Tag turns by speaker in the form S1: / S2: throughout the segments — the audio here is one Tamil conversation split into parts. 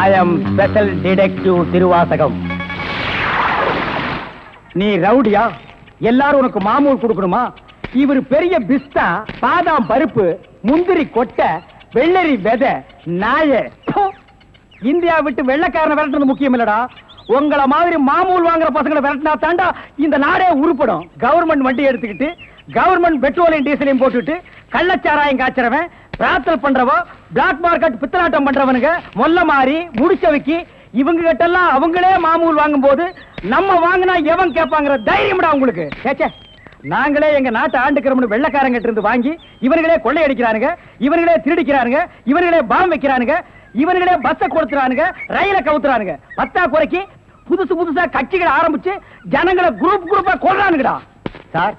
S1: I am special detective Thiruvasagam. நீ ரவுடியா? எல்லாரும் உனக்கு மாமூல் கொடுக்கணுமா? இவர் பெரிய பிஸ்தா, பாதாம் பருப்பு, முந்திரி கொட்டை, வெள்ளரி விதை, நாய. இந்தியா விட்டு வெள்ளைக்காரனை விரட்டுறது முக்கியம் இல்லடா. உங்கள மாதிரி மாமூல் வாங்குற பசங்களை விரட்டினா தாண்டா இந்த நாடே உருப்படும். கவர்மெண்ட் வண்டி எடுத்துக்கிட்டு கவர்மெண்ட் பெட்ரோலையும் டீசலையும் போட்டுட்டு கள்ளச்சாராயம் காய்ச்சறவன், பிரார்த்தல் பண்றவோ, பிளாக் மார்க்கெட் பித்தலாட்டம் பண்றவனுங்க, மொல்ல மாறி முடிச்சவைக்கு இவங்க கிட்டெல்லாம் அவங்களே மாமூல் வாங்கும் போது நம்ம வாங்கினா எவன் கேட்பாங்கிற தைரியம்டா உங்களுக்கு. கேச்சே, நாங்களே எங்க நாட்டை ஆண்டுக்கிறோம்னு வெள்ளைக்காரங்கிட்ட இருந்து வாங்கி இவர்களே கொள்ளையடிக்கிறானுங்க, இவர்களே திருடிக்கிறானுங்க, இவர்களே பாம் வைக்கிறானுங்க, இவர்களே பஸ்ஸை கொடுத்துறானுங்க, ரயிலை கவுத்துறானுங்க. பத்தா குறைக்கு புதுசு புதுசா கட்சிகளை ஆரம்பிச்சு ஜனங்களை குரூப் குரூப்பா கொள்றானுங்கடா. சார்,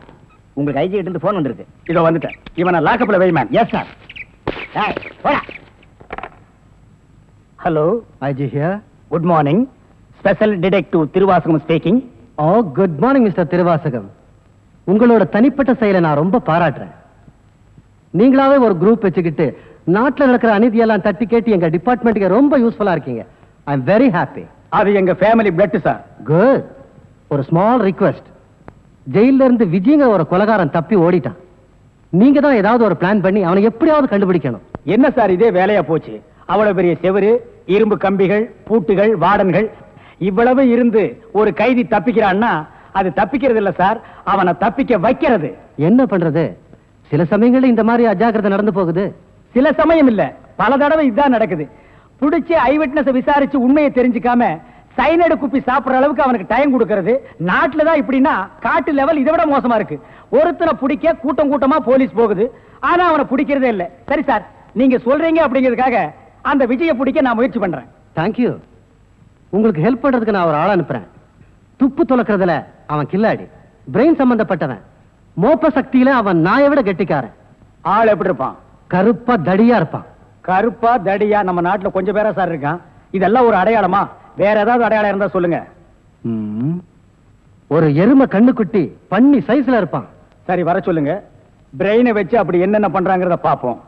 S1: உங்களுக்கு ஐஜி கிட்ட இருந்து போன் வந்திருக்கு. இதோ வந்துட்டேன். இவனை லாக்கப்ல வை man. Yes sir. Hello, IG here. Good morning. Special detective Thiruvasagam speaking.
S2: Oh, good morning mister Thiruvasagam. உங்களோட தனிப்பட்ட செயலை நான் ரொம்ப பாராட்டுறேன். நீங்களாவே ஒரு குரூப் வச்சுக்கிட்டு நாட்டில் நடக்கிற அநீதியெல்லாம் தட்டி கேட்டு எங்க டிபார்ட்மெண்ட்டுக்கு ரொம்ப யூஸ்ஃபுல்லா இருக்கீங்க. I am very happy.
S1: அது எங்க ஃபேமிலி பிளட் சார்.
S2: குட். ஒரு ஸ்மால் ரிக்வெஸ்ட். ஜெயில இருந்து விஜய்ங்க ஒரு கொலைகாரன் தப்பி ஓடிட்டான். நீங்க தான் ஏதாவது ஒரு பிளான் பண்ணி அவனை எப்படியாவது கண்டுபிடிக்கணும்.
S1: என்ன சார் இதே வேலையா போச்சு? அவ்வளவு பெரிய செவரு, இரும்பு கம்பிகள், பூட்டுகள், வார்டன்கள் இவ்வளவு இருந்து ஒரு கைதி தப்பிக்கிறான்னா அது தப்பிக்கிறது இல்ல சார், அவனை தப்பிக்க வைக்கிறது.
S2: என்ன பண்றது? சில சமயங்கள்ல இந்த மாதிரி அஜாக்கிரதை நடந்து போகுது.
S1: சில சமயம் இல்ல, பல தடவை இதுதான் நடக்குது. புடிச்சு ஐ விட்னஸ் விசாரிச்சு உண்மையை தெரிஞ்சுக்காம சைனடு குப்பி சாப்பிடுற அளவுக்கு அவனுக்கு டைம் கொடுக்கறது. நாட்டுல தான் இப்படின்னா காட்டு லெவல் இதை விட மோசமா இருக்கு. ஒருத்தனை பிடிக்க கூட்டம் கூட்டமா போலீஸ் போகுது, ஆனா அவனை பிடிக்கிறதே இல்ல. சரி சார், நீங்க சொல்றீங்க அப்படிங்கிறதுக்காக அந்த விஜயை பிடிக்க நான் முயற்சி பண்றேன்.
S2: தேங்க்யூ. உங்களுக்கு ஹெல்ப் பண்றதுக்கு நான் ஒரு ஆள் அனுப்புறேன். துப்பு துலக்கிறதுல அவன் கில்லாடி, பிரெயின் சம்பந்தப்பட்டவன், மோப்ப சக்தியில அவன் நாயை விட கெட்டிக்காரன்.
S1: ஆள் எப்படி இருப்பான்?
S2: கருப்பா தடியா இருப்பான்.
S1: கருப்பா தடியா நம்ம நாட்டுல கொஞ்சம் பேரா சார் இருக்கான். இதெல்லாம் ஒரு அடையாளமா? வேற ஏதாவது அடையாளம் இருந்தா சொல்லுங்க.
S2: ஒரு எருமை கண்ணுக்குட்டி பண்ணி சைஸ்ல இருப்பான்.
S1: சரி, வர சொல்லுங்க. பிரெயினை வச்சு அப்படி என்னென்ன பண்றாங்கறத பாப்போம்.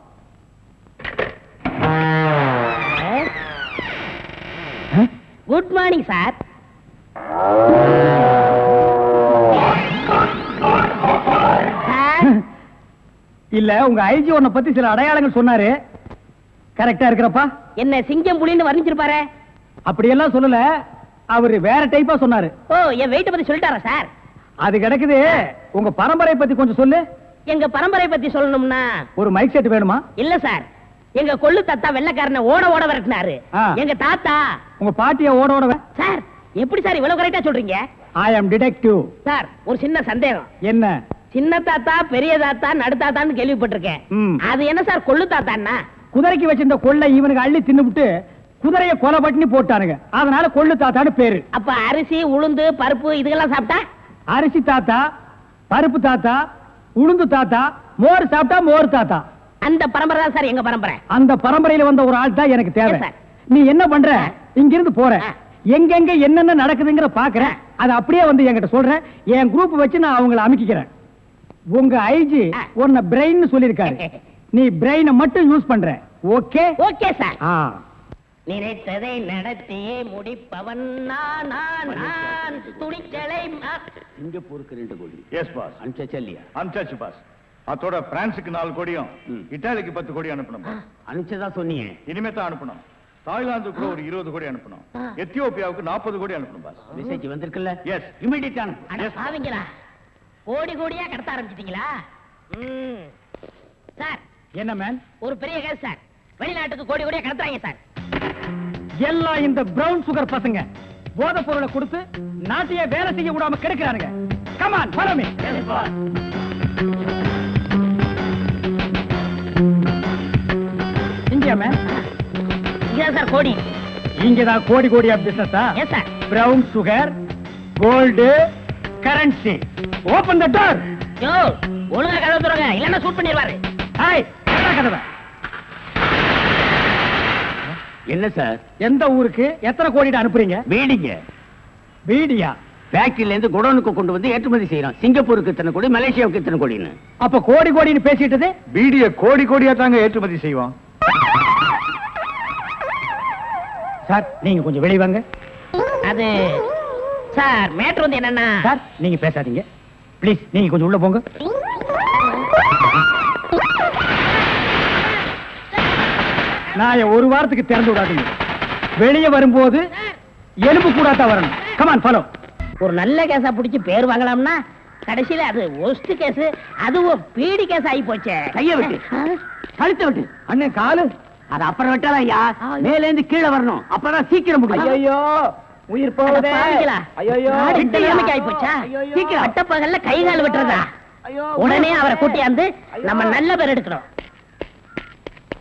S3: Good morning sir.
S1: இல்ல, உங்க ஐஜி உன்னை பத்தி சில அடையாளங்கள் சொன்னாரு. கரெக்டா இருக்கிறப்பா?
S3: என்ன சிங்கம் புலின்னு வர்ணிச்சிருப்பாரு?
S1: அப்படியெல்லாம் சொல்லல, அவரு வேற டைப்பா சொன்னாரு.
S3: ஓ, என் வெயிட்ட பத்தி சொல்லிட்டாரா சார்?
S1: அது கிடக்குது. உங்க பரம்பரை பத்தி கொஞ்சம் சொல்லு.
S3: எங்க பரம்பரை பத்தி சொல்லணும்னா
S1: ஒரு மைக் செட் வேணுமா?
S3: இல்ல சார், எங்க கொள்ளு தாத்தா வெள்ளைக்காரனை ஓட ஓட விரட்டினாரு. எங்க தாத்தா.
S1: உங்க பாட்டிய ஓட ஓட
S3: சார், எப்படி சார் இவ்வளவு கரெக்டா சொல்றீங்க?
S1: ஐ அம் டிடெக்டிவ்.
S3: சார், ஒரு சின்ன சந்தேகம்.
S1: என்ன?
S3: சின்ன தாத்தா, பெரிய தாத்தா, நடு தாத்தான்னு கேள்விப்பட்டிருக்கேன். அது என்ன சார் கொள்ளு தாத்தான்னா?
S1: குதிரைக்கு வச்சிருந்த கொள்ளை இவனுக்கு அள்ளி தின்னுபிட்டு குதிரையை கொலை பண்ணி போட்டானுங்க, அதனால கொள்ளு தாத்தான்னு பேரு.
S3: அப்ப அரிசி, உளுந்து, பருப்பு இதெல்லாம் சாப்பிட்டா?
S1: அரிசி தாத்தா, பருப்பு தாத்தா, உளுந்து தாத்தா, மோர் சாப்பிட்டா மோர் தாத்தா.
S3: அந்த பரம்பரை தான் சார் எங்க பரம்பரை.
S1: அந்த பரம்பரையில வந்த ஒரு ஆள் தான் எனக்கு தேவை. நீ என்ன பண்ற? இங்கிருந்து போற, எங்கெங்க என்னென்ன நடக்குதுங்கிற பாக்குறேன், அது அப்படியே வந்து என்கிட்ட சொல்றேன். என் குரூப் வச்சு நான் அவங்களை அமைக்கிறேன். உங்க ஐஜி உன்னை பிரெயின் சொல்லிருக்காரு, நீ பிரெயினை மட்டும் யூஸ் பண்ற. ஓகே?
S3: Okay sir. நினைத்ததை நடத்தியே முடிப்பவன் நான் துணிச்சலை.
S4: சிங்கப்பூருக்கு 2 கோடி.
S5: S boss.
S4: அனுப்பிச்சா இல்லையா?
S5: அனுப்பிச்சாச்சு பாஸ். அதோட பிரான்ஸுக்கு 4 கோடியும் இட்டாலிக்கு 10 கோடி அனுப்பணும்.
S4: அனுப்பிச்சதா சொன்னீங்க?
S5: இனிமே தான் அனுப்பணும். தாய்லாந்துக்கு ஒரு 20 கோடி அனுப்பணும். எத்தியோப்பியாவுக்கு 40 கோடி அனுப்பணும் பாஸ்.
S4: மெசேஜ் வந்திருக்குல்ல?
S5: எஸ்,
S4: இமிடியேட்டா
S3: சாவிங்களா? கோடி கோடியா கடத்த ஆரம்பிச்சிட்டீங்களா? சார்,
S1: என்ன மேன்?
S3: ஒரு பெரிய கேஸ் சார். வெளிநாட்டுக்கு கோடி கோடியா கடத்துறாங்க சார்.
S1: எல்லாம் இந்த பிரவுன் சுகர் பசங்க போதை பொருளை கொடுத்து நாட்டையே வேலை செய்ய விடாம கெடுக்கிறானுங்க. Come on, follow me. இங்க மேன்.
S3: இங்க சார் கோடி.
S1: இங்கதான் கோடி கோடியா பிசினஸா?
S3: Yes sir.
S1: Brown sugar, gold, currency. Open the door.
S3: Yo, ஒழுங்கா கதவை திறங்க, இல்லன்னா ஷூட் பண்ணிடுவாரு.
S1: ஹாய், கதவை.
S4: என்ன சார்?
S1: எந்த ஊருக்கு எத்தனை கோடி அனுப்புறீங்க?
S4: வீடிங்க.
S1: வீடியா?
S4: ஃபேக்டரியில இருந்து குடோனுக்கு கொண்டு வந்து ஏற்றுமதி செய்யறோம். சிங்கப்பூருக்கு இத்தனை கோடி, மலேசியாவுக்கு இத்தனை கோடின்னு.
S1: அப்ப கோடி கோடின்னு பேசிட்டது?
S5: வீடிய கோடி கோடியா தாங்க ஏற்றுமதி செய்வோம்.
S1: சார் நீங்க கொஞ்சம் வெளிய வாங்க.
S3: அது சார் மேட்ரு வந்து என்னன்னா
S1: சார் நீங்க பேசாதீங்க ப்ளீஸ், நீங்க கொஞ்சம் உள்ள போங்க. நான் ஒரு வாரத்துக்கு திறந்து விடாதீங்க. வெளியே வரும்போது எலும்பு கூடாதான் வரணும். Come on follow.
S3: ஒரு நல்ல கேஸா பிடிச்சி பேர் வாங்கலாம்னா கடைசியில அது ஒஸ்ட் கேஸ், அதுவும் பீடி கேஸ் ஆகி போச்சே.
S4: கைய விட்டு கழுத்தை விட்டு
S1: அண்ணன் காலு
S4: அது அப்புறம் விட்டாதான் ஐயா, மேல இருந்து கீழே வரணும், அப்பதான் சீக்கிரம் முடியும்.
S1: ஐயோ உயிர் போகுதே. ஐயோ
S3: இந்த நிலைமைக்கு ஆகி போச்சா? சீக்கிரம் அட்டப்பகல்ல கை கால் விட்டுறதா? உடனே அவரை கூட்டியாந்து நம்ம நல்ல பேர் எடுக்கணும்.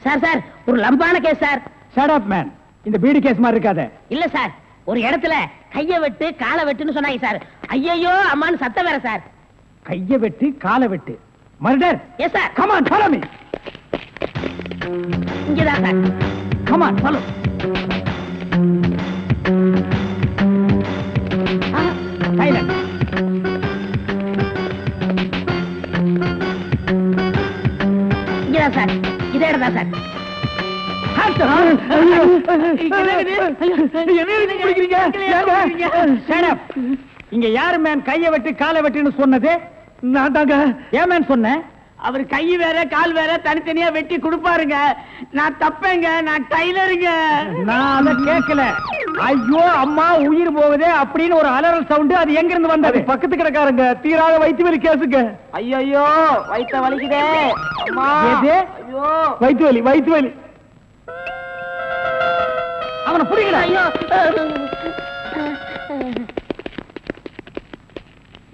S3: சார் சார் ஒரு லம்பான case sir.
S1: Shut up man. இந்த பீடி கேஸ் மாதிரி இருக்காதே.
S3: இல்ல சார், ஒரு இடத்துல கைய வெட்டு காலை வெட்டுன்னு சொன்னாங்க சார். ஐயோ அம்மான்னு சத்தம் வேற சார்.
S1: கைய வெட்டு காலை வெட்டு murder.
S3: Yes sir.
S1: Come on follow me.
S3: இங்கதான் sir.
S1: Come on follow. Silent.
S3: இங்கதான் சார். இதே இடம் தான் சார்.
S1: இங்க யாரு மேன் கைய வெட்டு காலை வெட்டுன்னு சொன்னது? நான் தாங்க. ஏன் மேன் சொன்னேன்?
S4: அவர் கை வேற கால் வேற தனித்தனியா வெட்டி கொடுப்பாருங்க. நான் தப்பேங்க, நான் டைலருங்க.
S1: நான் அதை கேட்கல. ஐயோ அம்மா உயிர் போகுதே அப்படின்னு ஒரு அலறல் சவுண்ட். அது எங்க இருந்து வந்தது? பக்கத்து கிடக்காரங்க தீராத வயிற்று வலி கேசுங்க.
S4: ஐயோ வயித்த வலிக்குதே.
S1: வயிற்று வலி வயிற்று வலி. அவனை புடிக்கல.
S3: ஐயோ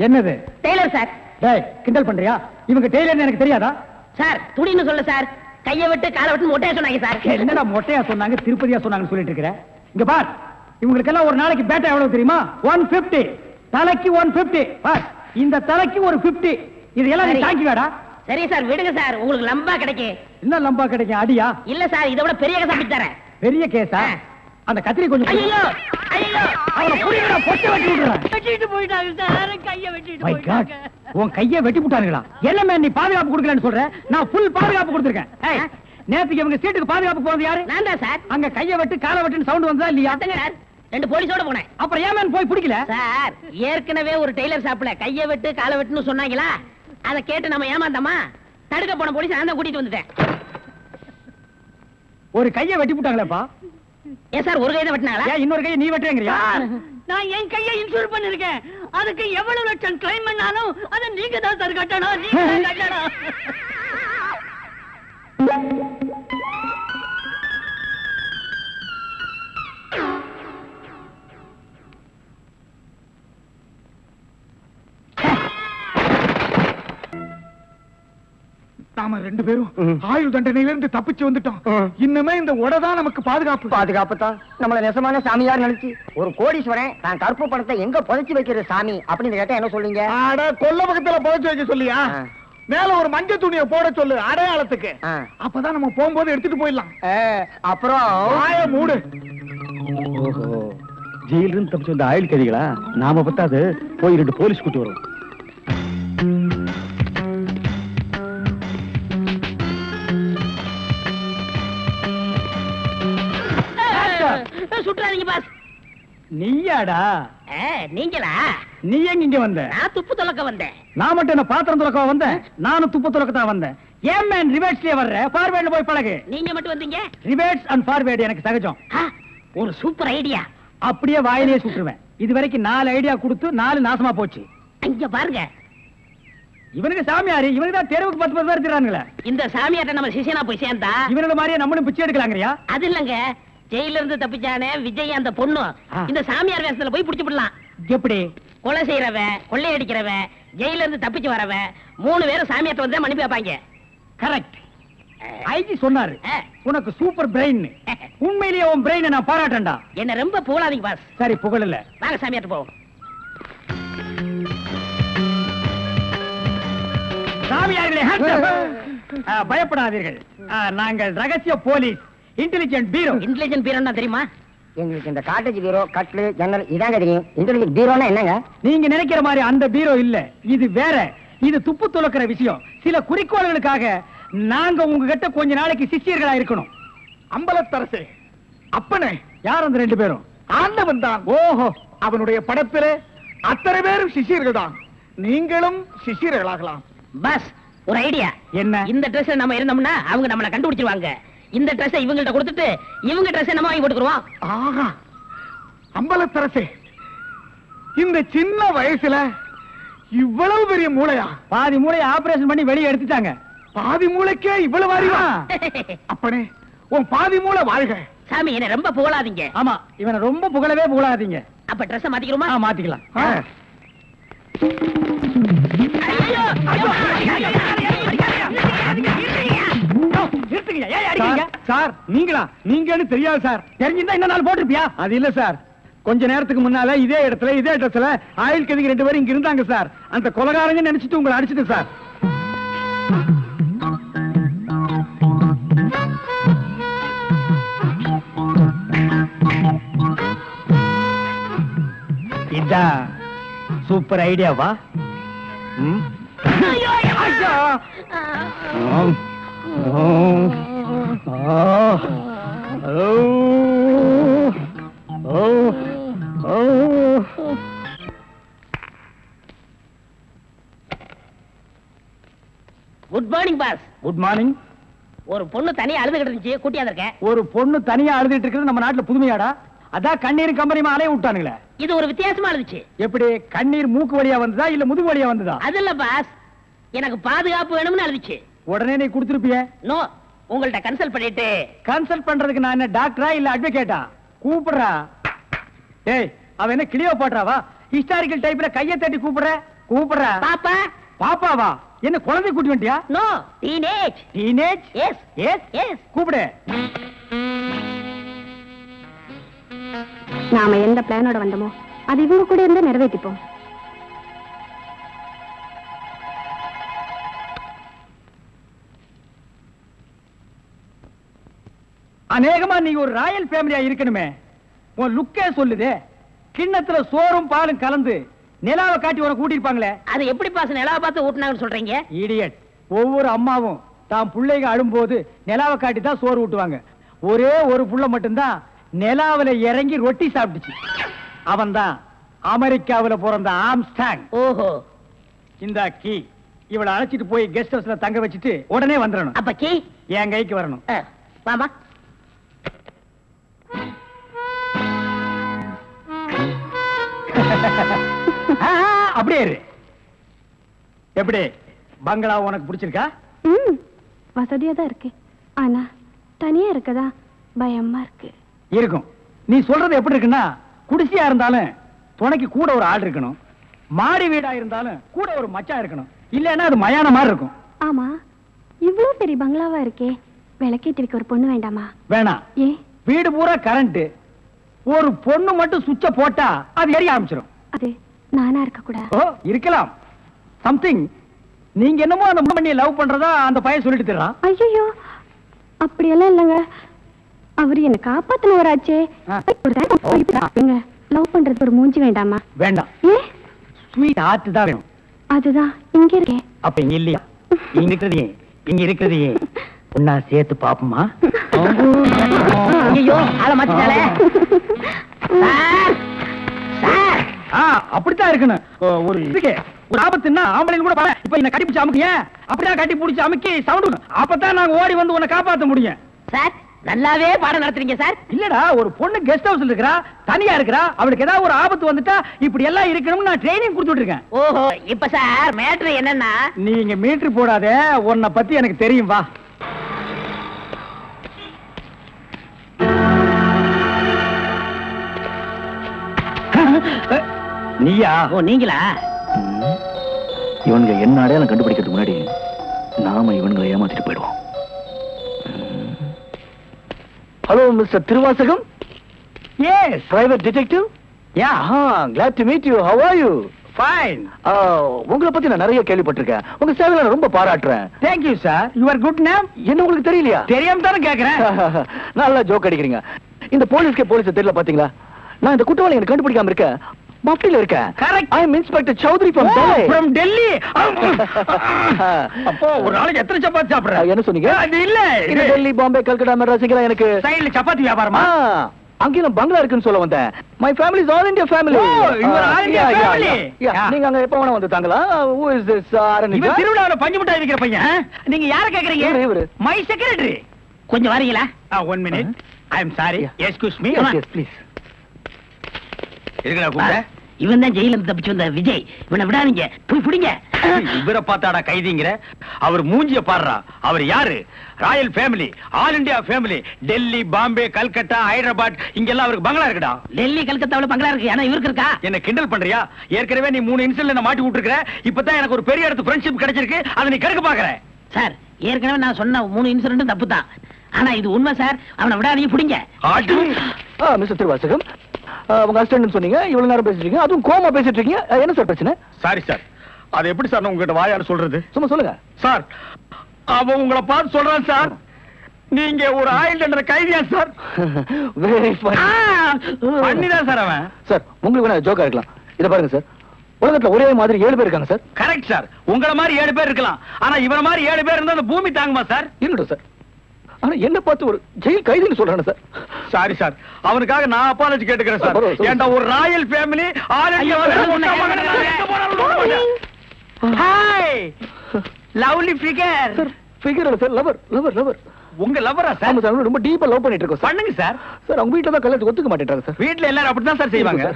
S1: என்னது?
S3: Tailor sir.
S1: டேய் கிண்டல் பண்றியா? இவங்க டெய்லர்னு எனக்கு தெரியாதா?
S3: சார் துடின்னு சொல்ல சார். கைய விட்டு காலை விட்டு மொட்டையா சொன்னாங்க சார்.
S1: என்னடா மொட்டையா சொன்னாங்க திருப்பதியா சொன்னாங்கன்னு சொல்லிட்டு இருக்கிற? இங்க பார், இவங்களுக்கெல்லாம் ஒரு நாளைக்கு பேட்டா எவ்வளவு தெரியுமா? 150. தலைக்கு 150. பார், இந்த தலைக்கு ஒரு 50. இது எல்லாம் நீ தாங்கிவாடா.
S3: சரி சார் விடுங்க சார், உங்களுக்கு லம்பா கிடைக்கும்.
S1: என்ன லம்பா கிடைக்கும்? அடியா?
S3: இல்ல சார், இதை விட பெரிய கேஸ் அப்படி தரேன்.
S1: பெரிய கேஸா? அந்த கத்திரி கொஞ்சம்
S3: ஐயோ ஐயோ
S1: அவனை புடிங்கடா, பொட்டை வெட்டி விடுறேன்.
S3: வெட்டிட்டு போயிட்டாங்க சார். கைய வெட்டிட்டு
S1: மை காட், உன் கையை வெட்டி விட்டானுங்களா? என்ன மேன் நீ பாதுகாப்பு கொடுக்கலன்னு சொல்ற? நான் ஃபுல் பாதுகாப்பு கொடுத்திருக்கேன். ஏய், நேத்துக்கு இவங்க சீட்டுக்கு பாதுகாப்பு போறது யாரு?
S3: நான் தான் சார்.
S1: அங்க கையை வெட்டு காலை வெட்டுன்னு சவுண்ட் வந்தா இல்லையா?
S3: அத்தங்க சார், 2 போலீஸோட போனேன்.
S1: அப்புறம் ஏன் மேன் போய் பிடிக்கல?
S3: சார் ஏற்கனவே ஒரு டெய்லர் ஷாப்ல கைய வெட்டு காலை வெட்டுன்னு சொன்னாங்களா, அதை கேட்டு நம்ம ஏமாந்தோமா? தடுக்க போன போலீஸ் நான் தான் கூட்டிட்டு வந்துட்டேன்.
S1: ஒரு கையை வெட்டி விட்டாங்களேப்பா.
S3: ஏன் சார் ஒரு கையை வெட்டினாங்களா?
S1: ஏன் இன்னொரு கையை நீ வெட்டுறேங்கறியா?
S3: நான் என் கையை இன்சூர் பண்ணிருக்கேன். அதுக்கு எவ்வளவு லட்சம் கிளைம் பண்ணாலும் அதை நீங்க தான் சார் கட்டணும். நீங்க தான் கட்டணும்.
S1: நாம 2 பேரும் ஆயுள் தண்டனையில இருந்து தப்பிச்சு வந்துட்டோம். இன்னுமே இந்த உடதான் நமக்கு பாதுகாப்பு.
S4: பாதுகாப்பு தான். நம்மள நெசமான சாமியார் நினைச்சு ஒரு கோடீஸ்வரன் நான் கருப்பு பணத்தை எங்க புதைச்சு வைக்கிற சாமி அப்படின்னு கேட்டா என்ன சொல்றீங்க?
S1: அட கொல்ல பக்கத்துல புதைச்சு வைக்க சொல்லியா? மேல ஒரு மஞ்சள் துணியை போட சொல்லு அடையாளத்துக்கு. அப்பதான் நம்ம போகும்போது எடுத்துட்டு போயிடலாம்.
S4: அப்புறம்
S1: ஆய மூடு. ஓஹோ, ஜெயில இருந்து தப்பிச்சு வந்த ஆயுள் கைதிகளா? நாம பத்தாது போய் 2 போலீஸ் கூட்டி வரும்.
S3: சுற்றாதீங்க பாஸ்.
S1: நீயாடா?
S3: நீங்களா?
S1: நீ எங்க இங்க வந்த?
S3: நான் துப்பு துலக்க வந்தேன்.
S1: நான் மட்டும் என்ன பாத்திரம் துலக்க வந்தேன்? நானும் துப்பு துலக்க தான் வந்தேன். ஏன் மேன் ரிவர்ஸ்லயே வர்ற? ஃபார்வர்ட்ல போய் பழகு.
S3: நீங்க மட்டும் வந்தீங்க?
S1: ரிவர்ஸ் அண்ட் ஃபார்வர்ட் எனக்கு சகஜம்.
S3: ஒரு சூப்பர் ஐடியா.
S1: அப்படியே வாயிலே சுட்டுருவேன். இதுவரைக்கும் 4 ஐடியா கொடுத்து 4 நாசமா போச்சு.
S3: இங்க பாருங்க,
S1: இவனுக்கு சாமியாரு, இவனுக்கு தான் தெருவுக்கு 10 பேர் திரானுங்களே.
S3: இந்த சாமியார்ட்ட நம்ம சிஷியனா போய் சேர்ந்தா
S1: இவனோட மாதிரியே நம்மளும் பிச்சை எடுக்கலாங்கறியா?
S3: அது இல்லங்க, ஜெயில இருந்து தப்பிச்சானே விஜய் அந்த பொண்ணு இந்த சாமியார் வேஷத்துல போய் புடிச்சு விடலாம்.
S1: எப்படி?
S3: கொலை செய்யறவன், கொள்ளையடிக்கிறவன், ஜெயில இருந்து தப்பிச்சு வரவன் 3 பேரும் சாமியார்ட்ட வந்து மன்னிப்பு வைப்பாங்க.
S1: கரெக்ட். ஐஜி சொன்னாரு உனக்கு சூப்பர் பிரெயின். உண்மையிலேயே உன் பிரெயினை நான் பாராட்டேன்டா.
S3: என்ன ரொம்ப புகழாதீங்க பாஸ்.
S1: சரி புகழல.
S3: வாங்க சாமியார்ட்ட போவோம்.
S1: சாமியார்களே பயப்படாதீர்கள். நாங்கள் ரகசிய போலீஸ், இன்டெலிஜென்ட் பீரோ.
S3: இன்டெலிஜென்ட் பீரோன்னா தெரியுமா?
S4: எங்களுக்கு இந்த காட்டேஜ் பீரோ, கட்லு, ஜன்னல் இதாங்க தெரியும். இன்டெலிஜென்ட் பீரோனா என்னங்க?
S1: நீங்க நினைக்கிற மாதிரி அந்த பீரோ இல்ல, இது வேற. இது துப்பு துலக்கிற விஷயம். சில குறிக்கோள்களுக்காக நாங்க உங்ககிட்ட கொஞ்ச நாளைக்கு சிஷியர்களா இருக்கணும். அம்பலத்தரசே, அப்பனே, யார் அந்த 2 பேரும்?
S6: ஆண்டவன் தான்.
S1: ஓஹோ,
S6: அவனுடைய படத்திலே அத்தனை பேரும் சிஷியர்கள் தான். நீங்களும் சிஷியர்களாகலாம்.
S3: பஸ் ஒரு ஐடியா.
S1: என்ன?
S3: இந்த ட்ரெஸ் நம்ம இருந்தோம்னா அவங்க நம்மள கண்டுபிடிச்சிருவாங்க. இந்த ட்ரெஸ் இவங்கள்ட்ட கொடுத்துட்டு இவங்க ட்ரெஸ் நம்ம வாங்கி போட்டுக்குறோம்.
S6: ஆஹா, அம்பலத்தரசே, இந்த சின்ன வயசுல இவ்வளவு பெரிய மூளையா?
S1: பாதி மூளையை ஆபரேஷன் பண்ணி வெளியே எடுத்துட்டாங்க.
S6: பாதி மூளைக்கே இவ்வளவு அறிவா? அப்பனே, உன் பாதி மூளை வாழ்க.
S3: சாமி என்ன ரொம்ப புகழாதீங்க.
S1: ஆமா, இவனை ரொம்ப புகழவே புகழாதீங்க.
S3: அப்ப ட்ரெஸ் மாத்திக்கிறோமா?
S1: மாத்திக்கலாம். சார், நீங்கன்னு தெரியாது சார். தெரிஞ்சிருந்தா என்ன நாள் போட்டிருப்பியா? அது இல்ல சார், கொஞ்ச நேரத்துக்கு முன்னால இதே இடத்துல இதே ட்ரெஸ்ல ஆயில் கதிக்கு 2 பேரும் இங்க இருந்தாங்க சார். அந்த கொலகாரங்க நினைச்சிட்டு உங்களை அடிச்சிட்டு சார். இதான் சூப்பர் ஐடியாவா?
S3: Good morning boss.
S1: Good morning.
S3: ஒரு பொண்ணு தனியா அழுதுகிட்டு இருந்துச்சு, கூட்டியா இருக்கேன்.
S1: ஒரு பொண்ணு தனியா அழுதுட்டு இருக்கிறது நம்ம நாட்டுல புதுமையாடா? அதான் கண்ணீர் கம்பெனிமா அலைய விட்டானுங்களே.
S3: இது ஒரு வித்தியாசமா இருந்துச்சு.
S1: எப்படி? கண்ணீர் மூக்கு வழியா வந்ததா இல்ல முதுகு வழியா வந்ததா?
S3: அது இல்ல பாஸ், எனக்கு பாதுகாப்பு வேணும்னு அழுதுச்சு.
S1: உடனே நீ கொடுத்துருப்பிய?
S3: நோ, உங்கள்ட்ட கன்சல்ட் பண்ணிட்டு.
S1: கன்சல்ட் பண்றதுக்கு நான் என்ன டாக்டரா இல்ல அட்வொகேட்டா? கூப்பிடுறா. ஏய், அவ என்ன கிளியோபாட்ராவா? ஹிஸ்டாரிக்கல் டைப்ல கையை தட்டி கூப்பிடுறா.
S3: பாப்பா.
S1: பாப்பாவா? என்ன குழந்தை கூட்டி வந்துட்டியா?
S3: No, teenage.
S1: Teenage?
S3: Yes
S1: yes
S3: yes.
S1: கூப்பிடு.
S7: நாம எந்த பிளானோட வந்தோமோ அது இவங்க கூட இருந்து நிறைவேற்றிப்போம்.
S1: அநேகமா நீ ஒரு ராயல் ஃபேமிலியா இருக்கணுமே. உன் லுக்கே சொல்லுதே. கிண்ணத்துல சோறும் பாலும் கலந்து நிலாவை காட்டி உனக்கு கூட்டிருப்பாங்களே.
S3: அது எப்படி பாஸ் நிலாவை பார்த்து ஊட்டினாங்கன்னு சொல்றீங்க?
S1: இடியட். ஒவ்வொரு அம்மாவும் தான் பிள்ளைங்க அழும்போது நிலாவை காட்டி தான் சோறு ஊட்டுவாங்க. ஒரே ஒரு புள்ள மட்டும்தான் நிலாவில இறங்கி ரொட்டி சாப்பிட்டுச்சு. அவன் தான் அமெரிக்காவில பிறந்த ஆம்ஸ்டாங்.
S3: ஓஹோ.
S1: இந்த கீ இவளை அழைச்சிட்டு போய் கெஸ்ட் ஹவுஸ்ல தங்க வச்சுட்டு உடனே வந்துடணும்.
S3: அப்ப கீ
S1: என் கைக்கு வரணும்.
S3: வாமா.
S1: அப்படியே இரு. எப்படி பங்களா உனக்கு பிடிச்சிருக்கா?
S7: வசதியா தான் இருக்கு, ஆனா தனியா இருக்கதா பயமா இருக்கு.
S1: இருக்கும். நீ சொல்றது எப்படி இருக்குன்னா, குடிசையா இருந்தாலும் துணைக்கு கூட ஒரு ஆள் இருக்கணும், மாடி வீடா இருந்தாலும் கூட ஒரு மச்சான் இருக்கணும். இல்லன்னா அது மயான மாதிரி இருக்கும்.
S7: ஆமா, இவ்வளவு பெரிய பங்களாவா இருக்கே, விளக்கேத்தி வைக்க ஒரு பொண்ணு வேண்டாமா?
S1: வேணாம்.
S7: ஏ?
S1: வீடு பூரா கரண்ட், ஒரு பொண்ணு மட்டும் சுவிட்ச போட்டா அது எரிய ஆரம்பிச்சிடும்.
S7: அது நானா இருக்க கூடாது?
S1: ஓ, இருக்கலாம். சம்திங். நீங்க என்னமோ அந்த பண்ணி லவ் பண்றதா அந்த பையன் சொல்லிட்டு தர்றான்.
S7: ஐயோ, அப்படியெல்லாம் இல்லங்க. அவரு என்ன காப்பாத்தினவராச்சே. லவ் பண்றது ஒரு மூஞ்சி வேண்டாமா?
S1: வேண்டாம்.
S7: ஏ?
S1: ஸ்வீட் ஹார்ட் தான் வேணும்.
S7: அதுதான் இங்க இருக்கே.
S1: அப்ப இங்க இல்லையா? இங்க இருக்கிறது ஒன்னா சேர்த்து பாப்போமா?
S3: ஐயோ, ஆள மாத்திட்டாளே. சார்,
S1: அப்படித்தான் இருக்கணும். ஒரு இதுக்கு ஒரு ஆபத்துன்னா ஆம்பளைங்க கூட பாரு. இப்ப என்ன கட்டி பிடிச்சு அமுக்கிய, அப்படிதான் கட்டி பிடிச்சு அமுக்கி சவுண்ட், அப்பதான் நாங்க ஓடி வந்து உன்னை காப்பாத்த முடியும்.
S3: சார், நல்லாவே பாடம் நடத்துறீங்க சார்.
S1: இல்லடா, ஒரு பொண்ணு கெஸ்ட் ஹவுஸ்ல இருக்கறா, தனியா இருக்கறா, அவளுக்கு ஏதாவது ஒரு ஆபத்து வந்துட்டா இப்படி எல்லாம் இருக்கணும்னு நான் ட்ரைனிங் கொடுத்துட்டு இருக்கேன்.
S3: ஓஹோ, இப்ப சார் மேட்ரு என்னன்னா,
S1: நீங்க மீட்டர் போடாத, உன்னை பத்தி எனக்கு தெரியும். வா. நீயா?
S3: ஓ, நீங்களா?
S5: இவனுங்க என்ன அடையாளம் கண்டுபிடிக்கிறதுக்கு முன்னாடி நாம இவனுங்களை ஏமாத்திட்டு போயிடுவோம். Hello mister Thiruvasagam.
S1: Yes,
S5: private detective.
S1: Yeah,
S5: glad to meet you. How are you?
S1: Fine.
S5: உங்களை பத்தி நான் நிறைய கேள்விப்பட்டிருக்கேன். உங்க சேவையை நான் ரொம்ப பாராட்டுறேன்.
S1: Thank you sir. Your good name?
S5: என்ன உங்களுக்கு தெரியலையா?
S1: தெரியாம தானே கேக்குறேன்.
S5: நல்லா ஜோக் அடிக்கிறீங்க. இந்த போலீஸ் தெரியல பாத்தீங்களா? நான் இந்த குற்றவாளி எனக்கு கண்டுபிடிக்காம இருக்கேன். மப்டில இருக்கேன்.
S1: Correct.
S5: I am Inspector Chowdhury from Delhi.
S1: From Delhi. அப்போ ஒரு நாளைக்கு எத்தனை சப்பாத்தி சாப்பிடுற?
S5: என்ன சொன்னீங்க?
S1: அது இல்ல.
S5: இது டெல்லி, பாம்பே, கல்கட்டா, மெட்ராஸ் எல்லாம் எனக்கு
S1: சைடுல சப்பாத்தி வியாபாரமா?
S5: அங்கேயும் பங்களா இருக்குன்னு சொல்ல வந்தேன். My family is all India family.
S1: Oh, you are all India family.
S5: நீங்க அங்க எப்ப வேணா வந்து தாங்களா? Who is this?
S1: இவன் திருவிழாவுல பஞ்சு மிட்டாய் விக்கிற பையன். நீங்க யார கேக்குறீங்க?
S5: இவரு.
S1: My secretary.
S3: கொஞ்சம் வரீங்களா?
S1: 1 minute. I am sorry. Excuse me.
S5: Yes, please.
S1: இருக்கடா கூப்பிட.
S3: இவன் தான் ஜெயில இருந்து தப்பிச்சு வந்த விஜய். இவனை விடாதீங்க, போய் பிடிங்க.
S1: இவரை பார்த்தாடா கைதிங்கிற? அவர் மூஞ்சிய பாடுறா. அவர் யாரு? Royal family, all India family. Delhi, Bombay, Calcutta, Hyderabad இங்கெல்லாம் அவருக்கு பங்களா இருக்குடா.
S3: டெல்லி கல்கத்தாவுல பங்களா இருக்கு, ஆனா இவருக்கு இருக்கா?
S1: என்ன கிண்டல் பண்றியா? ஏற்கனவே நீ 3 இன்சிடென்ட்ல மாட்டி விட்டுருக்க. இப்பதான் எனக்கு ஒரு பெரிய இடத்து ஃப்ரெண்ட்ஷிப் கிடைச்சிருக்கு. அதை நீ கெடுக்க பாக்குற.
S3: சார், ஏற்கனவே நான் சொன்ன 3 இன்சிடென்ட் தப்பு தான். ஆனா இது உண்மை சார். அவனை விடாதீங்க, பிடிங்க.
S5: மிஸ்டர் திருவாசகம், உங்க அசிஸ்டன்ட் சொன்னீங்க, இவ்வளவு நேரம் பேசிட்டு இருக்கீங்க, அதுவும் கோமா பேசிட்டு இருக்கீங்க. என்ன சார் பிரச்சனை?
S1: Sorry sir. அது எப்படி சார் நான் உங்ககிட்ட வாயால சொல்றது?
S5: சும்மா சொல்லுங்க
S1: சார். அவன் உங்களை பார்த்து சொல்றான் சார், நீங்க ஒரு ஆயில் என்ற கைதியா சார்?
S5: Very fun.
S1: பண்ணிதான் சார் அவன்.
S5: சார், உங்களுக்கு வேணா ஜோக்கா இருக்கலாம். இத பாருங்க சார், உலகத்துல ஒரே மாதிரி 7 பேர் இருக்காங்க சார்.
S1: Correct sir. உங்கள மாதிரி 7 பேர் இருக்கலாம். ஆனா இவன மாதிரி 7 பேர் இருந்தா அந்த பூமி தாங்குமா சார்?
S5: இருக்கட்டும் சார். ஆனா என்ன பார்த்து ஒரு ஜெயில் கைதின்னு சொல்றானே சார்.
S1: Sorry sir. அவனுக்காக நான் அப்பாலஜி கேட்டுக்கிறேன் சார்.
S5: பரவாயில்ல.
S1: ஏண்டா ஒரு Royal family all India hi lovely figure.
S5: Sir, figure இல்ல சார், லவர் லவர் லவர்.
S1: உங்க லவரா சார்?
S5: ஆமா சார், ரொம்ப டீப்பா லவ் பண்ணிட்டு இருக்கோம் சார்.
S1: பண்ணுங்க சார்.
S5: சார், அவங்க வீட்ல தான் கல்யாணத்துக்கு ஒத்துக்க மாட்டேன்றாங்க சார்.
S1: வீட்ல எல்லாரும் அப்படிதான் சார் செய்வாங்க.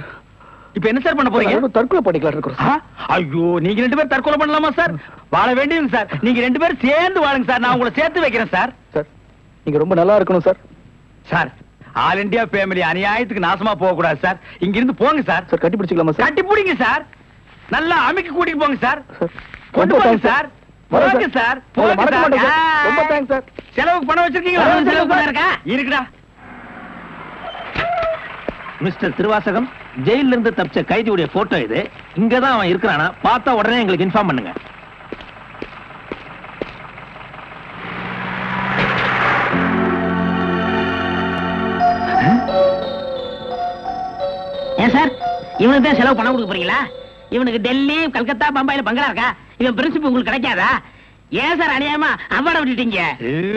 S1: இப்போ என்ன சார் பண்ண போறீங்க?
S5: நம்ம தற்கொலை பண்ணிக்கலாம் இருக்கோம் சார்.
S1: ஐயோ, நீங்க 2 பேரும் தற்கொலை பண்ணலாமா சார்? வாழ வேண்டியது சார். நீங்க 2 பேரும் சேர்ந்து வாழுங்க சார். நான் உங்களை சேர்த்து வைக்கிறேன் சார்.
S5: சார், நீங்க ரொம்ப நல்லா இருக்கணும் sir.
S1: Sir, all India family அநியாயத்துக்கு நாசமா போக கூடாது சார். இங்க இருந்து போங்க சார்.
S5: சார், கட்டி பிடிச்சிக்கலாமா சார்?
S1: கட்டி பிடிங்க சார். நல்லா அமைக்க கூட்டிட்டு போங்க சார்.
S5: சார்,
S1: கொண்டு
S5: ரொம்ப
S1: போங்க
S5: thanks
S1: சார்.
S5: வரேன்
S1: போங்க சார்.
S5: உங்களை
S1: போங்க
S5: மறக்க மாட்டேன்
S1: சார்.
S5: சார். ரொம்ப தேங்க்ஸ் சார்.
S1: செலவுக்கு பணம் வச்சிருக்கீங்களா?
S3: செலவு பணம் இருக்கா?
S1: இருக்குடா.
S8: மிஸ்டர் திருவாசகம், ஜெயில இருந்து தப்பிச்ச கைதியுடைய போட்டோ இது. இங்கதான் அவன் இருக்கிறானா? பார்த்தா உடனே எங்களுக்கு இன்ஃபார்ம் பண்ணுங்க.
S3: ஏன் சார், இவனுக்கு தான் செலவு பணம் கொடுக்க போறீங்களா? இவனுக்கு டெல்லி, கல்கத்தா, பம்பாயில பங்களா இருக்கா? இவன் பிரின்சிபல் உங்களுக்கு கிடைக்காதா? ஏன் சார் அநியாயமா அவார்ட விட்டுட்டீங்க?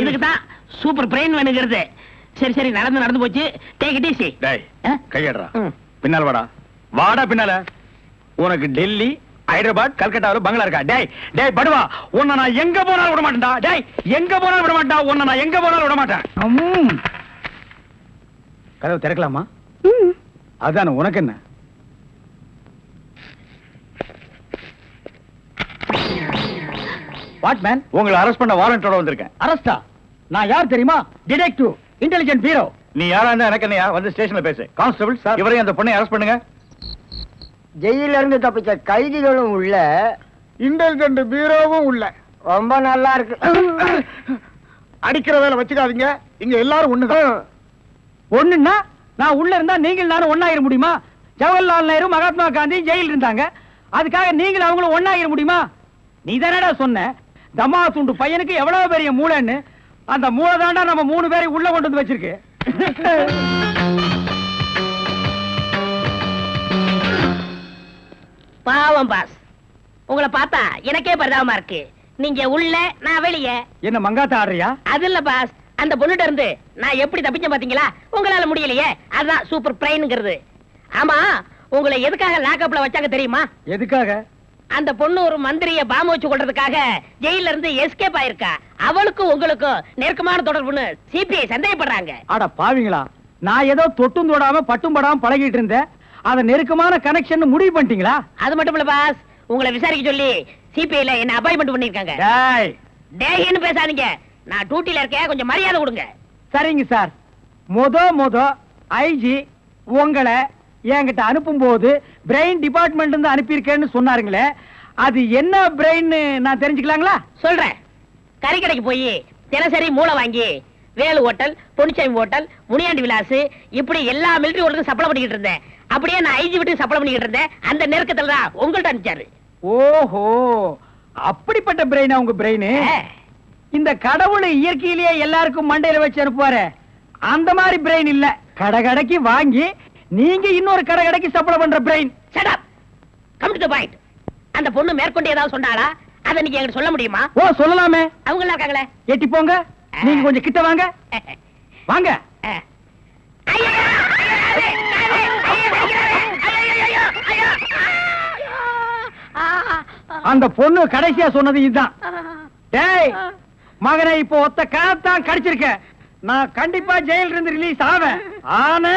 S3: இதுக்கு தான் சூப்பர் பிரெயின் வேணுங்கிறது. சரி சரி, நடந்து போச்சு. Take it easy.
S1: டேய், கையடறா. பின்னால வாடா. வாடா பின்னால. உனக்கு டெல்லி, ஹைதராபாத், கல்கட்டாவுல பங்களா இருக்கா? டேய் டேய் படுவா, உன்னை நான் எங்க போனாலும் விட மாட்டேன்டா. டேய், எங்க போனாலும் விட மாட்டேன். உன்னை நான் எங்க போனாலும் விட மாட்டேன். கதவு திறக்கலாமா? அதானே, உனக்கு என்ன? What man? உங்களை அரெஸ்ட் பண்ண வாரண்டோட வந்திருக்கேன். அரெஸ்டா? நான் யார் தெரியுமா? Detective, intelligent bureau. நீ யாரா இருந்தா எனக்கு என்னையா? வந்து ஸ்டேஷன்ல பேசு. கான்ஸ்டபிள் சார், இவரையும் அந்த பொண்ணை அரெஸ்ட் பண்ணுங்க.
S4: ஜெயில இருந்து தப்பிச்ச கைதிகளும் உள்ள,
S6: இன்டெலிஜென்ட் பீரோவும் உள்ள.
S4: ரொம்ப நல்லா இருக்கு.
S6: அடிக்கிற வேலை வச்சுக்காதீங்க. இங்க எல்லாரும் ஒண்ணுதான்.
S1: ஒண்ணுன்னா நான் உள்ள இருந்தா நீங்கள் நானும் ஒண்ணாயிர முடியுமா? ஜவஹர்லால் நேரு, மகாத்மா காந்தி ஜெயில இருந்தாங்க. அதுக்காக நீங்களும் அவங்களும் ஒண்ணாயிர முடியுமா? நீ தானடா சொன்ன தமா துண்டு பையனுக்கு எவ்வளவு பெரிய மூளைன்னு. அந்த மூளை தாண்டா நம்ம 3 பேரை உள்ள கொண்டு வந்து வச்சிருக்கு.
S3: பாவம் பாஸ், உங்களை பார்த்தா எனக்கே பரிதாபமா இருக்கு. நீங்க உள்ள, நான் வெளியே.
S1: என்ன மங்காத்த ஆடுறியா?
S3: அது இல்ல பாஸ், அந்த பொண்ணுட்ட இருந்து நான் எப்படி தப்பிச்சேன் பாத்தீங்களா? உங்களால முடியலையே, அதான் சூப்பர் பிரெயின்ங்கிறது. ஆமா, உங்களை எதுக்காக லாக்அப்ல வச்சாங்க தெரியுமா?
S1: எதுக்காக?
S3: அந்த பொண்ணு ஒரு மந்திரிய பாம்பு வச்சு கொள்றதுக்காக ஜெயில இருந்து எஸ்கேப் ஆயிருக்கா. அவளுக்கும் உங்களுக்கும் நெருக்கமான தொடர்புன்னு சிபிஐ சந்தேகப்படுறாங்க.
S1: அட பாவிங்களா, நான் ஏதோ தொட்டும் தொடாம பட்டும் படாம பழகிட்டு இருந்தேன். அத நெருக்கமான கனெக்ஷன் முடிவு பண்ணிட்டீங்களா?
S3: அது மட்டும் இல்ல பாஸ், உங்களை விசாரிக்க சொல்லி சிபிஐல என்ன அப்பாயின்மெண்ட் பண்ணிருக்காங்க.
S1: டேய்
S3: டேய்னு பேசாதீங்க, நான் டியூட்டில இருக்கேன், கொஞ்சம் மரியாதை கொடுங்க.
S1: சரிங்க சார். மொத ஐஜி உங்களை என்கிட்ட அனுப்பும் போது பிரெயின் டிபார்ட்மெண்ட் இருந்து அனுப்பியிருக்கேன்னு சொன்னாருங்களே, அது என்ன பிரெயின் நான் தெரிஞ்சுக்கலாங்களா?
S3: சொல்றேன். கறிக்கடைக்கு போய் தினசரி மூளை வாங்கி வேலு ஹோட்டல், பொன்னிச்சாமி ஹோட்டல், முனியாண்டி விலாஸ் இப்படி எல்லா மிலிட்டரி ஹோட்டலுக்கும் சப்ளை பண்ணிக்கிட்டு இருந்தேன். அப்படியே நான் ஐஜி விட்டு சப்ளை பண்ணிக்கிட்டு இருந்தேன். அந்த நெருக்கத்துல தான் உங்கள்ட்ட அனுப்பிச்சாரு.
S1: ஓஹோ, அப்படிப்பட்ட பிரெயினா உங்க பிரெயின்? இந்த கடவுள் இயற்கையிலேயே எல்லாருக்கும் மண்டையில வச்சு அனுப்புவாரு, அந்த மாதிரி பிரெயின் இல்ல. கடைக்கு வாங்கி நீங்க இன்னொரு கடைக்கு சப்ளை பண்ற brain.
S3: Shut up, come to the point. அந்த பொண்ணு மேற்கொண்டு ஏதாவது சொன்னாளா? அத நீங்க என்கிட்ட சொல்ல முடியுமா?
S1: ஓ, சொல்லலாமே.
S3: அவங்க எல்லாம் இருக்காங்களே.
S1: எட்டி போங்க, நீங்க கொஞ்சம் கிட்ட வாங்க. வாங்க.
S3: ஐயா
S1: அந்த பொண்ணு கடைசியா சொன்னது இதுதான். டேய் மகனை இப்போ ஒத்த காத்தான் கடிச்சிருக்க. நான் கண்டிப்பா ஜெயில இருந்து ரிலீஸ் ஆவேன். ஆனா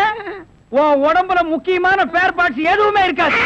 S1: உன் உடம்புல முக்கியமான பேர் பார்ட்ஸ் எதுவுமே இருக்காது.